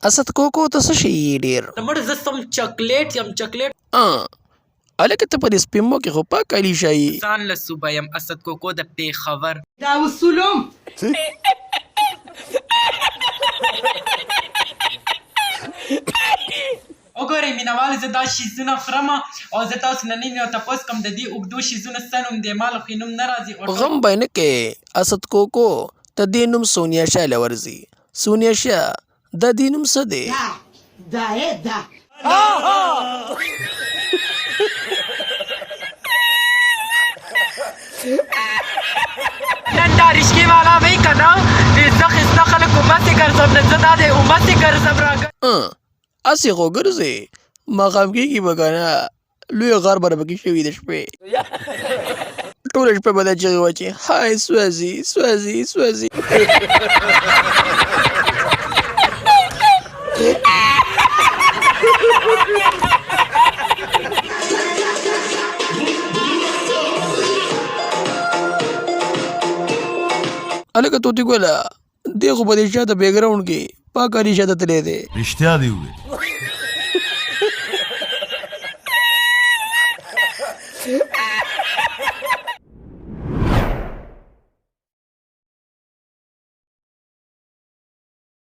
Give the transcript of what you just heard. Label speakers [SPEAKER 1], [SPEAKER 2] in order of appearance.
[SPEAKER 1] اسد کوکو ته څه شي ډېر
[SPEAKER 2] ته مړ زه سم چاکلیټ یم چاکلیټ
[SPEAKER 1] هلکه ته په دې سپېمو کې خو پاک علي شایي
[SPEAKER 2] ځان له صوبه یم اسد کوکو د پېښور
[SPEAKER 3] دا اصولم
[SPEAKER 2] وګورئ مینهوالو زه دا شیزونه خورم او زه تاسو نه نیم یو تپوس کوم د دې اوږدو شیزونو څه نوم دی ما له خو یې نوم نه راځي
[SPEAKER 1] غم به نه کې اسد کوکو ته دې نوم سونیا شاه له ورځي سونیا شاه د دې نوم څه دی
[SPEAKER 3] دا دا
[SPEAKER 2] نن دا رشکې والا وی که نه زه ښایسته خلک اومسې ګرځم نه زه دا دی اومسې ګرځم
[SPEAKER 1] هسې خو ګرځې ماښام کېږي به که نه لوی غار به پکې شوي د شپې ټوله شپه به دا چغې واچي های سوځي سوځي سوځي هلکه طوطي ګله دی خو په دې شاته بیکګراونډ کې پاک علي شاته تللی دی
[SPEAKER 4] رښتیا دې وویل